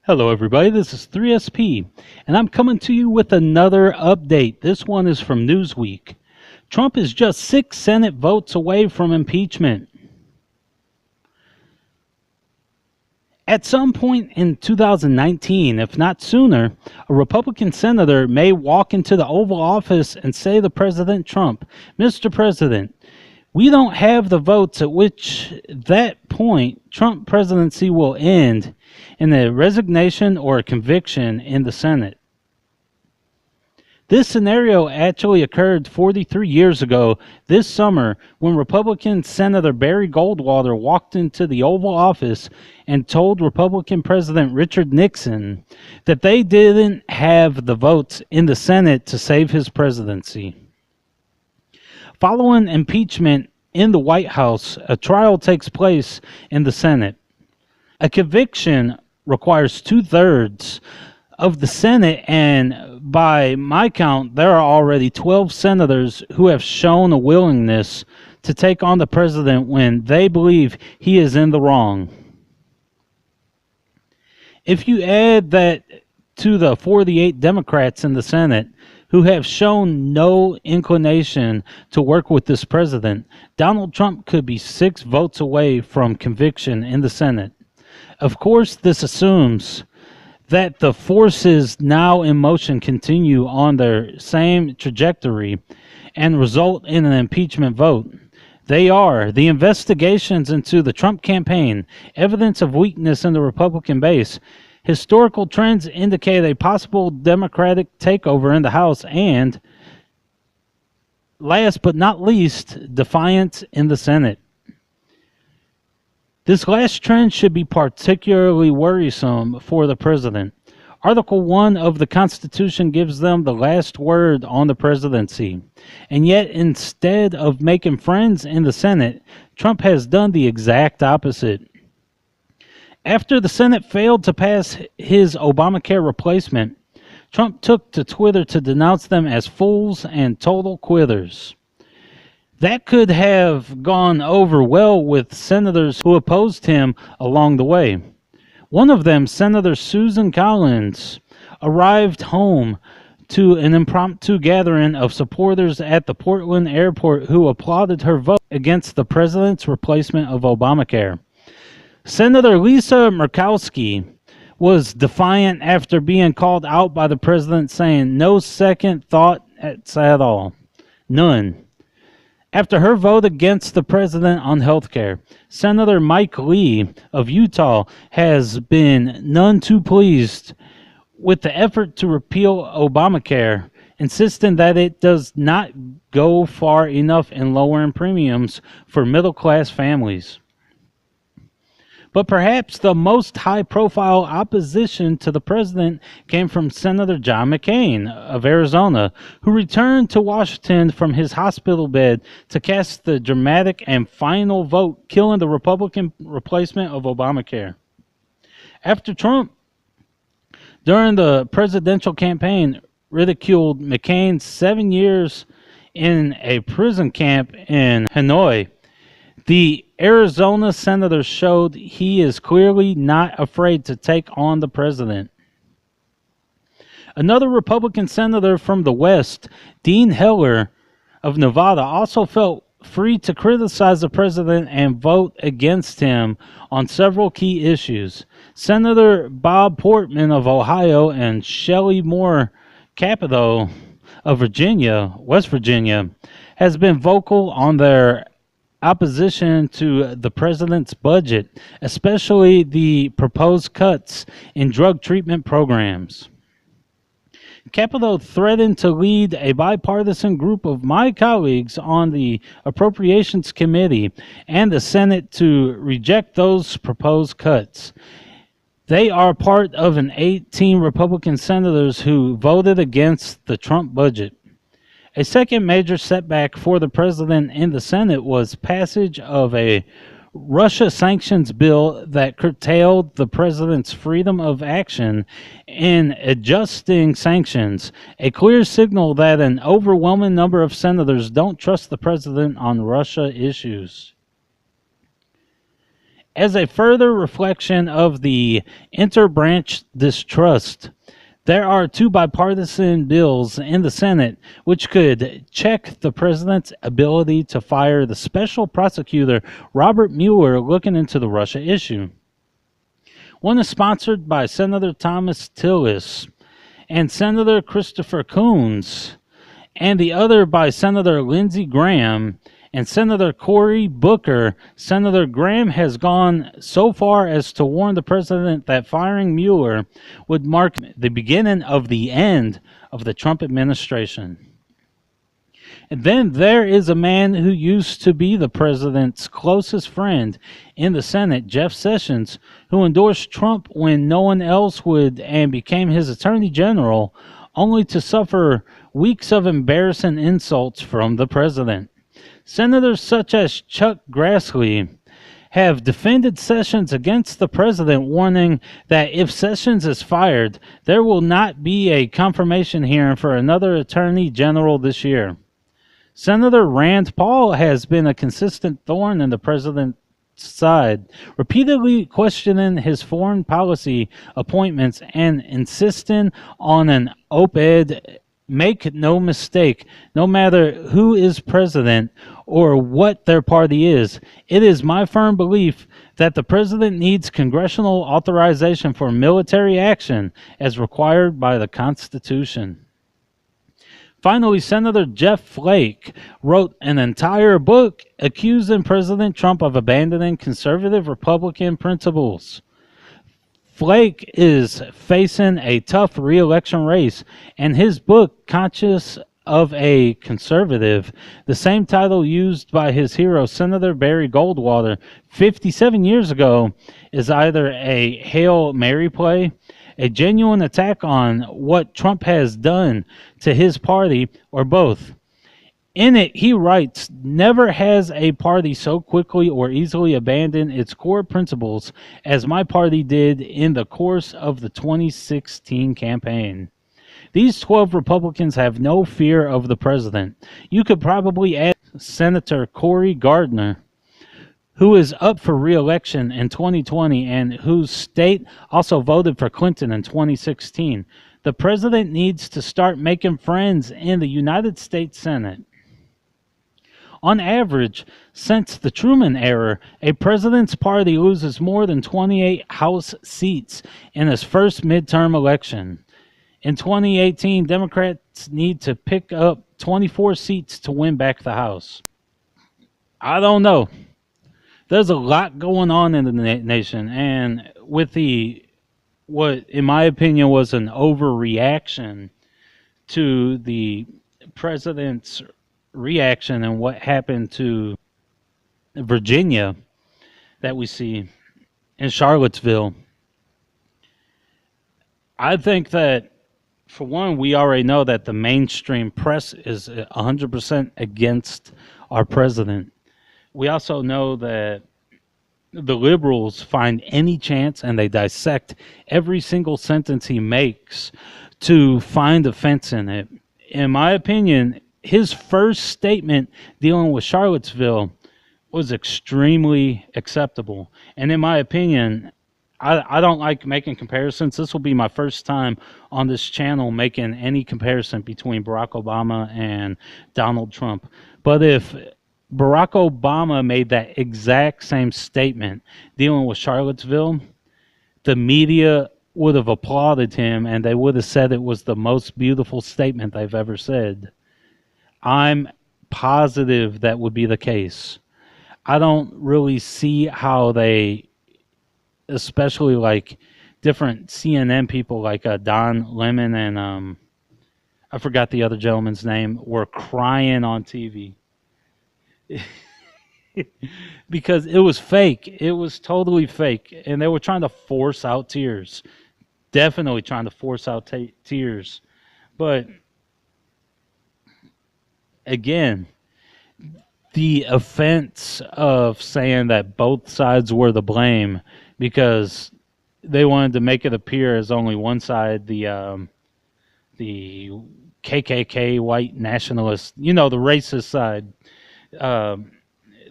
Hello everybody, this is 3SP, and I'm coming to you with another update. This one is from Newsweek. Trump is just 6 Senate votes away from impeachment. At some point in 2019, if not sooner, a Republican senator may walk into the Oval Office and say to President Trump, "Mr. President, we don't have the votes at which that point Trump presidency will end in a resignation or a conviction in the Senate." This scenario actually occurred 43 years ago this summer when Republican Senator Barry Goldwater walked into the Oval Office and told Republican President Richard Nixon that they didn't have the votes in the Senate to save his presidency. Following impeachment in the White House, a trial takes place in the Senate. A conviction requires 2/3 of the Senate, and by my count, there are already 12 senators who have shown a willingness to take on the president when they believe he is in the wrong. If you add that to the 48 Democrats in the Senate who have shown no inclination to work with this president, Donald Trump could be 6 votes away from conviction in the Senate. Of course, this assumes that the forces now in motion continue on their same trajectory and result in an impeachment vote. They are the investigations into the Trump campaign, evidence of weakness in the Republican base, historical trends indicate a possible Democratic takeover in the House, and, last but not least, defiance in the Senate. This last trend should be particularly worrisome for the president. Article 1 of the Constitution gives them the last word on the presidency. And yet, instead of making friends in the Senate, Trump has done the exact opposite. After the Senate failed to pass his Obamacare replacement, Trump took to Twitter to denounce them as fools and total quitters. That could have gone over well with senators who opposed him along the way. One of them, Senator Susan Collins, arrived home to an impromptu gathering of supporters at the Portland airport who applauded her vote against the president's replacement of Obamacare. Senator Lisa Murkowski was defiant after being called out by the president, saying no second thought at all. None. After her vote against the president on health care, Senator Mike Lee of Utah has been none too pleased with the effort to repeal Obamacare, insisting that it does not go far enough in lowering premiums for middle-class families. But perhaps the most high-profile opposition to the president came from Senator John McCain of Arizona, who returned to Washington from his hospital bed to cast the dramatic and final vote, killing the Republican replacement of Obamacare. After Trump, during the presidential campaign, ridiculed McCain's 7 years in a prison camp in Hanoi, the Arizona senator showed he is clearly not afraid to take on the president. Another Republican senator from the West, Dean Heller of Nevada, also felt free to criticize the president and vote against him on several key issues. Senator Bob Portman of Ohio and Shelley Moore Capito of West Virginia, has been vocal on their opposition to the president's budget, especially the proposed cuts in drug treatment programs. Capito threatened to lead a bipartisan group of my colleagues on the Appropriations Committee and the Senate to reject those proposed cuts. They are part of an 18 Republican senators who voted against the Trump budget. A second major setback for the president in the Senate was passage of a Russia sanctions bill that curtailed the president's freedom of action in adjusting sanctions, a clear signal that an overwhelming number of senators don't trust the president on Russia issues. As a further reflection of the interbranch distrust, there are two bipartisan bills in the Senate which could check the president's ability to fire the special prosecutor Robert Mueller looking into the Russia issue. One is sponsored by Senator Thomas Tillis and Senator Christopher Coons, and the other by Senator Lindsey Graham and Senator Cory Booker. Senator Graham has gone so far as to warn the president that firing Mueller would mark the beginning of the end of the Trump administration. And then there is a man who used to be the president's closest friend in the Senate, Jeff Sessions, who endorsed Trump when no one else would and became his attorney general, only to suffer weeks of embarrassing insults from the president. Senators such as Chuck Grassley have defended Sessions against the president, warning that if Sessions is fired, there will not be a confirmation hearing for another attorney general this year. Senator Rand Paul has been a consistent thorn in the president's side, repeatedly questioning his foreign policy appointments and insisting on an op-ed. Make no mistake, no matter who is president or what their party is, it is my firm belief that the president needs congressional authorization for military action as required by the Constitution. Finally, Senator Jeff Flake wrote an entire book accusing President Trump of abandoning conservative Republican principles. Flake is facing a tough re-election race, and his book, Conscience of a Conservative, the same title used by his hero Senator Barry Goldwater 57 years ago, is either a Hail Mary play, a genuine attack on what Trump has done to his party, or both. In it, he writes, "Never has a party so quickly or easily abandoned its core principles as my party did in the course of the 2016 campaign. These 12 Republicans have no fear of the president. You could probably add Senator Cory Gardner, who is up for re-election in 2020 and whose state also voted for Clinton in 2016. The president needs to start making friends in the United States Senate. On average, since the Truman era, a president's party loses more than 28 House seats in his first midterm election. In 2018, Democrats need to pick up 24 seats to win back the House." I don't know. There's a lot going on in the nation, and with what in my opinion was an overreaction to the president's reaction and what happened to Virginia that we see in Charlottesville, I think that, for one, we already know that the mainstream press is 100% against our president. We also know that the liberals find any chance and they dissect every single sentence he makes to find offense in it. In my opinion, his first statement dealing with Charlottesville was extremely acceptable. And in my opinion, I don't like making comparisons. This will be my first time on this channel making any comparison between Barack Obama and Donald Trump. But if Barack Obama made that exact same statement dealing with Charlottesville, the media would have applauded him and they would have said it was the most beautiful statement they've ever said. I'm positive that would be the case. I don't really see how they, especially like different CNN people like Don Lemon and I forgot the other gentleman's name, were crying on TV. Because it was fake. It was totally fake. And they were trying to force out tears. Definitely trying to force out tears. But again, the offense of saying that both sides were to blame because they wanted to make it appear as only one side, the KKK, white nationalist, the racist side,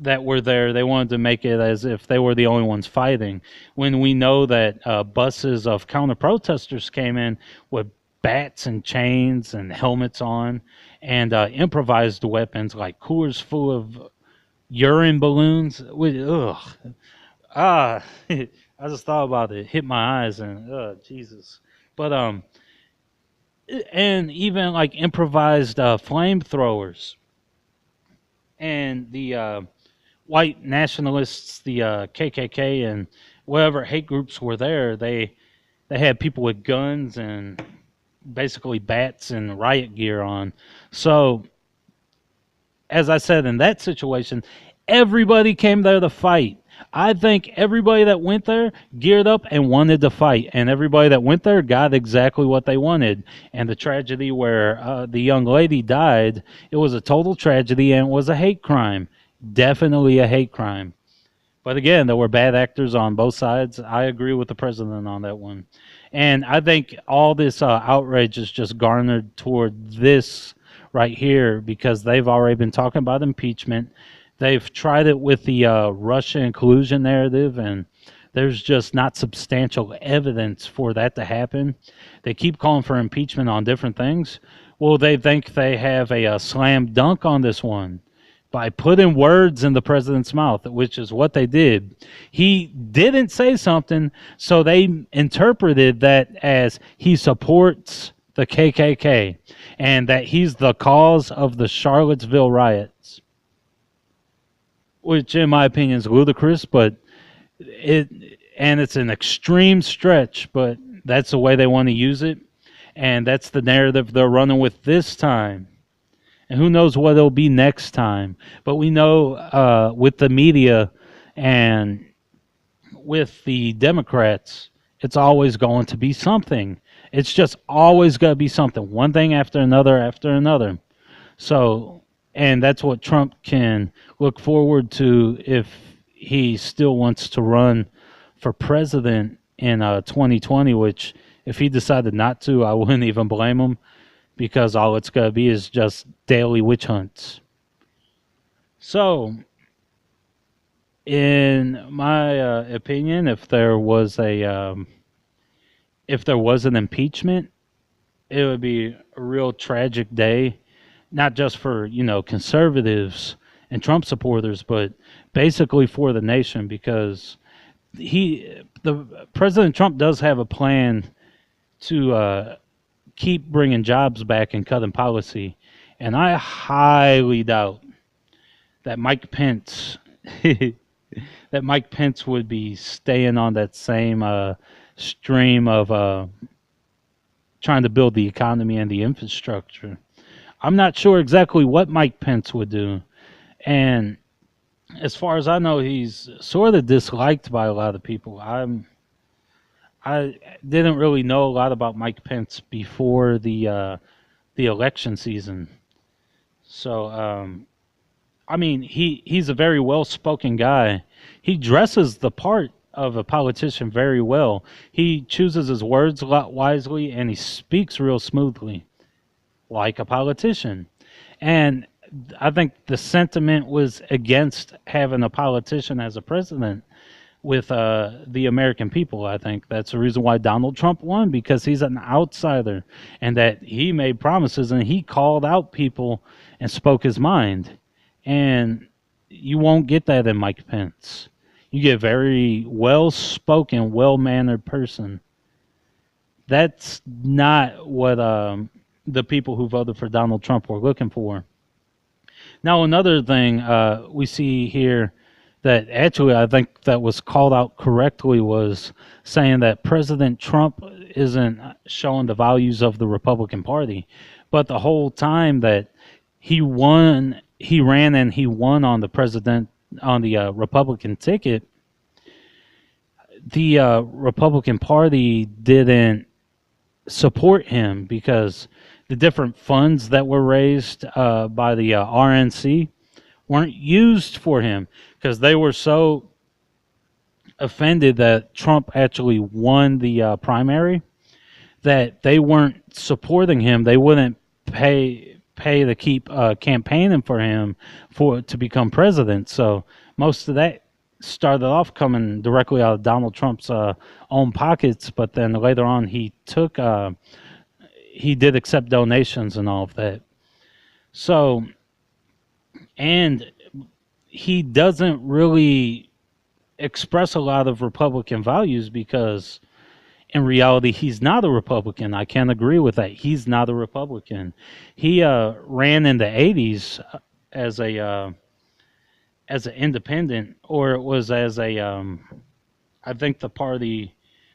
that were there, they wanted to make it as if they were the only ones fighting, when we know that buses of counter protesters came in with bats and chains and helmets on, and improvised weapons like coolers full of urine balloons. Ugh. Ah, I just thought about it, hit my eyes, and Jesus. But and even like improvised flamethrowers, and the white nationalists, the KKK, and whatever hate groups were there. They had people with guns and basically bats and riot gear on. So, as I said, in that situation, everybody came there to fight. I think everybody that went there geared up and wanted to fight, and everybody that went there got exactly what they wanted. And the tragedy where the young lady died, it was a total tragedy, and it was a hate crime. Definitely a hate crime. But again, there were bad actors on both sides. I agree with the president on that one. And I think all this outrage is just garnered toward this right here, because they've already been talking about impeachment. They've tried it with the Russia collusion narrative, and there's just not substantial evidence for that to happen. They keep calling for impeachment on different things. Well, they think they have a slam dunk on this one by putting words in the president's mouth, which is what they did. He didn't say something, so they interpreted that as he supports the KKK and that he's the cause of the Charlottesville riots, which in my opinion is ludicrous, but it's an extreme stretch, but that's the way they want to use it, and that's the narrative they're running with this time. And who knows what it'll be next time. But we know with the media and with the Democrats, it's always going to be something. It's just always going to be something. One thing after another after another. So, and that's what Trump can look forward to if he still wants to run for president in 2020, which if he decided not to, I wouldn't even blame him, because all it's going to be is just daily witch hunts. So, in my opinion, if there was an impeachment, it would be a real tragic day, not just for conservatives and Trump supporters, but basically for the nation, because the President Trump does have a plan to keep bringing jobs back and cutting policy, and I highly doubt that Mike Pence would be staying on that same stream of trying to build the economy and the infrastructure. I'm not sure exactly what Mike Pence would do, and as far as I know, he's sort of disliked by a lot of people. I didn't really know a lot about Mike Pence before the election season. So, I mean, he's a very well-spoken guy. He dresses the part of a politician very well. He chooses his words a lot wisely, and he speaks real smoothly, like a politician. And I think the sentiment was against having a politician as a president with the American people. I think that's the reason why Donald Trump won, because he's an outsider, and that he made promises and he called out people and spoke his mind. And you won't get that in Mike Pence. You get a very well-spoken, well-mannered person. That's not what the people who voted for Donald Trump were looking for. Now, another thing we see here that actually I think that was called out correctly was saying that President Trump isn't showing the values of the Republican Party. But the whole time that he ran and he won on the Republican ticket, the Republican Party didn't support him, because the different funds that were raised by the RNC weren't used for him, because they were so offended that Trump actually won the primary that they weren't supporting him. They wouldn't pay pay to keep campaigning for him to become president. So most of that started off coming directly out of Donald Trump's own pockets, but then later on he did accept donations and all of that. So, and he doesn't really express a lot of Republican values because in reality he's not a Republican. I can't agree with that. He's not a Republican. He ran in the 80s as a as an independent, or it was as a I think the party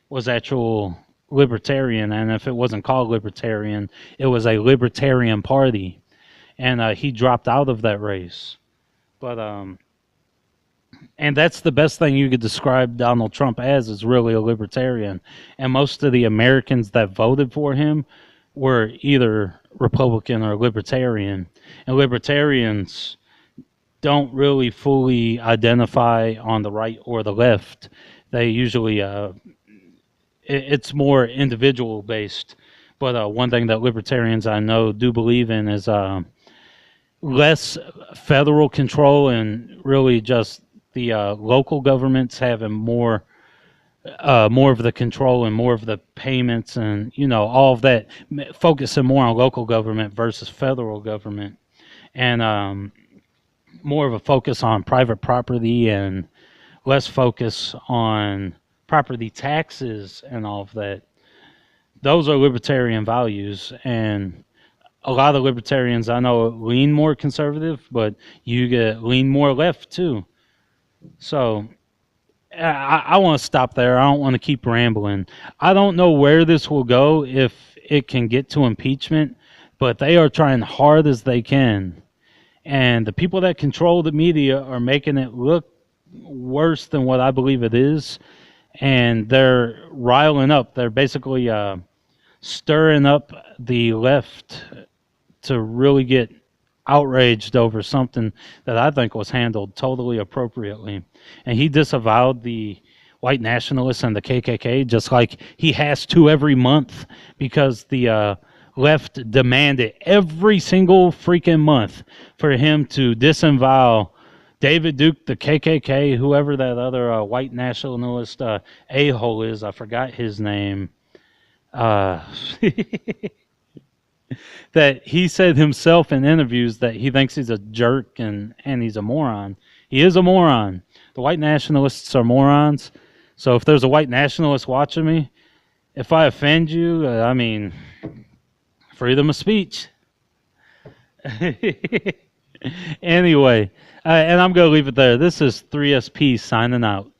was actual libertarian, and if it wasn't called libertarian, it was a libertarian party, and he dropped out of that race. But and that's the best thing you could describe Donald Trump as, is really a libertarian. And most of the Americans that voted for him were either Republican or libertarian. And libertarians don't really fully identify on the right or the left. They usually, it's more individual based. But one thing that libertarians I know do believe in is less federal control, and really just the local governments having more of the control and more of the payments, and all of that, focusing more on local government versus federal government, and more of a focus on private property and less focus on property taxes and all of that. Those are libertarian values, and a lot of libertarians I know lean more conservative, but you get lean more left too. So I want to stop there. I don't want to keep rambling. I don't know where this will go, if it can get to impeachment, but they are trying hard as they can. And the people that control the media are making it look worse than what I believe it is. And they're riling up. They're basically stirring up the left to really get outraged over something that I think was handled totally appropriately. And he disavowed the white nationalists and the KKK, just like he has to every month, because the left demanded every single freaking month for him to disavow David Duke, the KKK, whoever that other white nationalist a-hole is. I forgot his name. That he said himself in interviews that he thinks he's a jerk and he's a moron. He is a moron. The white nationalists are morons. So if there's a white nationalist watching me, if I offend you, I mean, freedom of speech. Anyway, and I'm going to leave it there. This is 3SP signing out.